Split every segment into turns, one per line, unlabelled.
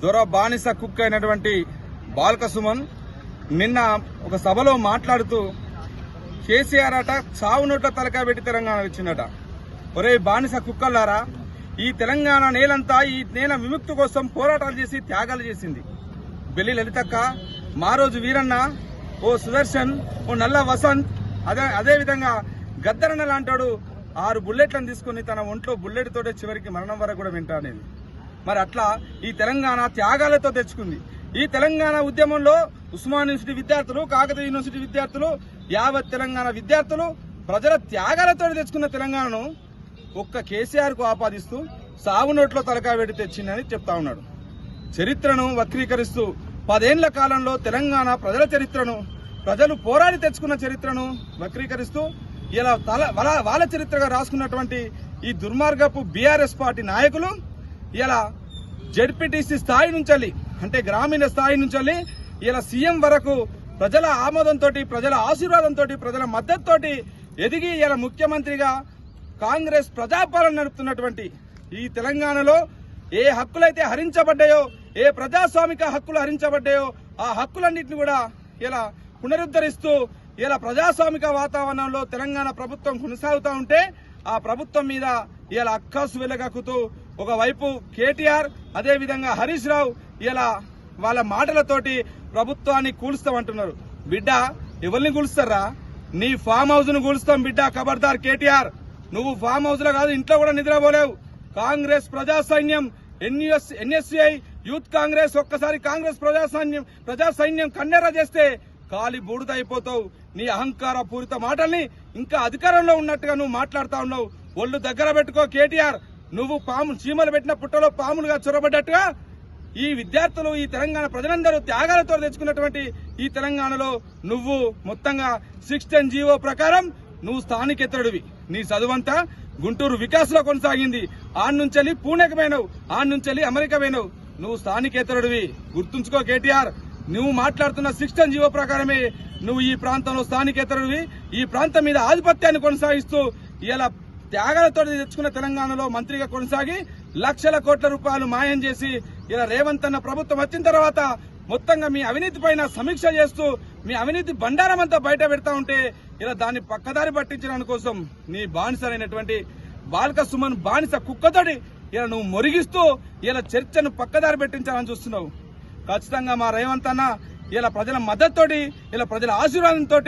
దొర బానిస కుక్ అయినటువంటి బాల్క సుమన్ నిన్న ఒక సభలో మాట్లాడుతూ కేసీఆర్ అట చావు నోట్ల తలకాయ పెట్టి తెలంగాణ ఇచ్చిందట. ఒరే బానిస కుక్కలారా, ఈ తెలంగాణ నేలంతా ఈ నేల విముక్తి కోసం పోరాటాలు చేసి త్యాగాలు చేసింది. బెల్లి లలితక్క, మారోజు వీరన్న, ఓ సుదర్శన్, ఓ నల్ల వసంత్, అదేవిధంగా గద్దరన్న లాంటాడు 6 బుల్లెట్లను తీసుకుని తన ఒంట్లో బుల్లెట్ తోటే చివరికి మరణం వరకు కూడా వింటానేది. మరి అట్లా ఈ తెలంగాణ త్యాగాలతో తెచ్చుకుంది. ఈ తెలంగాణ ఉద్యమంలో ఉస్మాన్ యూనివర్సిటీ విద్యార్థులు, కాకతీయ యూనివర్సిటీ విద్యార్థులు, యావత్ తెలంగాణ విద్యార్థులు ప్రజల త్యాగాలతో తెచ్చుకున్న తెలంగాణను ఒక్క కేసీఆర్ కు ఆపాదిస్తూ సావు నోట్లో తలకాయ పెట్టి తెచ్చిందని చెప్తా ఉన్నాడు. చరిత్రను వక్రీకరిస్తూ 10 ఏళ్ల కాలంలో తెలంగాణ ప్రజల చరిత్రను, ప్రజలు పోరాడి తెచ్చుకున్న చరిత్రను వక్రీకరిస్తూ ఇలా వాళ్ళ చరిత్రగా రాసుకున్నటువంటి ఈ దుర్మార్గపు బీఆర్ఎస్ పార్టీ నాయకులు ఇలా జెడ్పీటీసీ స్థాయి నుంచి, అంటే గ్రామీణ స్థాయి నుంచి ఇలా సీఎం వరకు ప్రజల ఆమోదంతో, ప్రజల ఆశీర్వాదంతో, ప్రజల మద్దతుతో ఎదిగి ఇలా ముఖ్యమంత్రిగా కాంగ్రెస్ ప్రజాపాలన నడుపుతున్నటువంటి ఈ తెలంగాణలో ఏ హక్కులైతే హరించబడ్డాయో, ఏ ప్రజాస్వామిక హక్కులు హరించబడ్డాయో ఆ హక్కులన్నింటినీ కూడా ఇలా పునరుద్ధరిస్తూ ఇలా ప్రజాస్వామిక వాతావరణంలో తెలంగాణ ప్రభుత్వం కొనసాగుతూ ఉంటే ఆ ప్రభుత్వం మీద ఇలా అక్కసు వెలగక్కుతూ ఒకవైపు కేటీఆర్, అదేవిధంగా హరీష్ రావు ఇలా వాళ్ళ మాటలతోటి ప్రభుత్వాన్ని కూలుస్తామంటున్నారు. బిడ్డ, ఎవరిని కూలుస్తారా? నీ ఫామ్ హౌస్ ను కూలుస్తాం బిడ్డ. ఖబర్దార్ కేటీఆర్, నువ్వు ఫామ్ హౌస్ లో కాదు, ఇంట్లో కూడా నిద్రపోలేవు. కాంగ్రెస్ ప్రజా సైన్యం, ఎన్ఎస్సీఐ యూత్ కాంగ్రెస్, ఒక్కసారి కాంగ్రెస్ ప్రజా సైన్యం కన్నెర్ర చేస్తే కాలి బూడిద అయిపోతావు. నీ అహంకార పూరిత మాటల్ని ఇంకా అధికారంలో ఉన్నట్టుగా నువ్వు మాట్లాడుతా ఉన్నావు. ఒళ్ళు దగ్గర పెట్టుకో కేటీఆర్. నువ్వు చీమలు పెట్టిన పుట్టలో పాములుగా చొరబడ్డట్టుగా ఈ విద్యార్థులు, ఈ తెలంగాణ ప్రజలందరూ త్యాగాలతో తెచ్చుకున్నటువంటి ఈ తెలంగాణలో నువ్వు మొత్తంగా 610 జీవో ప్రకారం నువ్వు స్థానికేతరుడివి. నీ చదువంతా గుంటూరు వికాస్ లో కొనసాగింది. ఆన్నుంచెల్లి పూణేకి పోయినావు, ఆన్నుంచెల్లి అమెరికా పోయినావు. నువ్వు స్థానికేతరుడివి. గుర్తుంచుకో కేటీఆర్, నువ్వు మాట్లాడుతున్న 610 జీవో ప్రకారమే నువ్వు ఈ ప్రాంతంలో స్థానికేతరుడివి. ఈ ప్రాంతం మీద ఆధిపత్యాన్ని కొనసాగిస్తూ ఇలా త్యాగాలతో తెచ్చుకున్న తెలంగాణలో మంత్రిగా కొనసాగి లక్షల కోట్ల రూపాయలు మాయం చేసి ఇలా రేవంత్ అన్న ప్రభుత్వం వచ్చిన తర్వాత మొత్తంగా మీ అవినీతి పైన సమీక్ష చేస్తూ మీ అవినీతి బండారం అంతా బయట పెడతా ఉంటే ఇలా దాన్ని పక్కదారి పట్టించడానికి కోసం నీ బానిసరైనటువంటి బాల్క సుమన్ బానిస కుక్కతోటి ఇలా నువ్వు మొరిగిస్తూ ఇలా చర్చను పక్కదారి పెట్టించాలని చూస్తున్నావు. ఖచ్చితంగా మా రేవంత్ అన్న ఇలా ప్రజల మద్దతుతోటి, ఇలా ప్రజల ఆశీర్వాదంతో,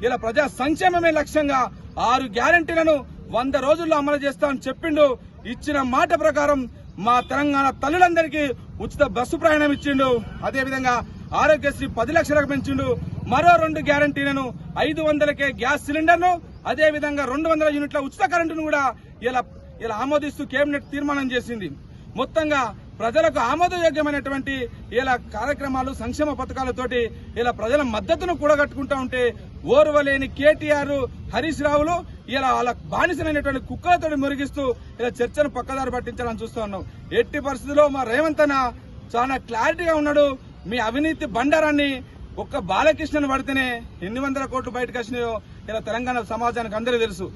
ఇలా ప్రజా సంక్షేమమే లక్ష్యంగా 6 గ్యారంటీలను 100 రోజుల్లో అమలు చేస్తామని చెప్పిండు. ఇచ్చిన మాట ప్రకారం మా తెలంగాణ తల్లులందరికీ ఉచిత బస్సు ప్రయాణం ఇచ్చిండు. అదేవిధంగా ఆరోగ్యశ్రీ 10 లక్షలకు పెంచిండు. మరో 2 గ్యారంటీలను 500కే గ్యాస్ సిలిండర్ ను, అదేవిధంగా 200 యూనిట్ల ఉచిత కరెంటును కూడా ఇలా ఆమోదిస్తూ కేబినెట్ తీర్మానం చేసింది. మొత్తంగా ప్రజలకు ఆమోదయోగ్యమైనటువంటి ఇలా కార్యక్రమాలు, సంక్షేమ పథకాలతోటి ఇలా ప్రజల మద్దతును కూడగట్టుకుంటా ఉంటే ఓర్వలేని కేటీఆర్, హరీష్ రావులు ఇలా వాళ్ళ బానిసలైనటువంటి కుక్కలతో మురిగిస్తూ ఇలా చర్చను పక్కదారి పట్టించాలని చూస్తూ ఉన్నాం. ఎట్టి పరిస్థితుల్లో మా రేవంత్ అన్న చాలా క్లారిటీగా ఉన్నాడు. మీ అవినీతి బండారాన్ని ఒక్క బాలకృష్ణను పడితేనే ఎన్ని వందల కోట్లు బయటకు వచ్చినాయో ఇలా తెలంగాణ సమాజానికి అందరికీ తెలుసు.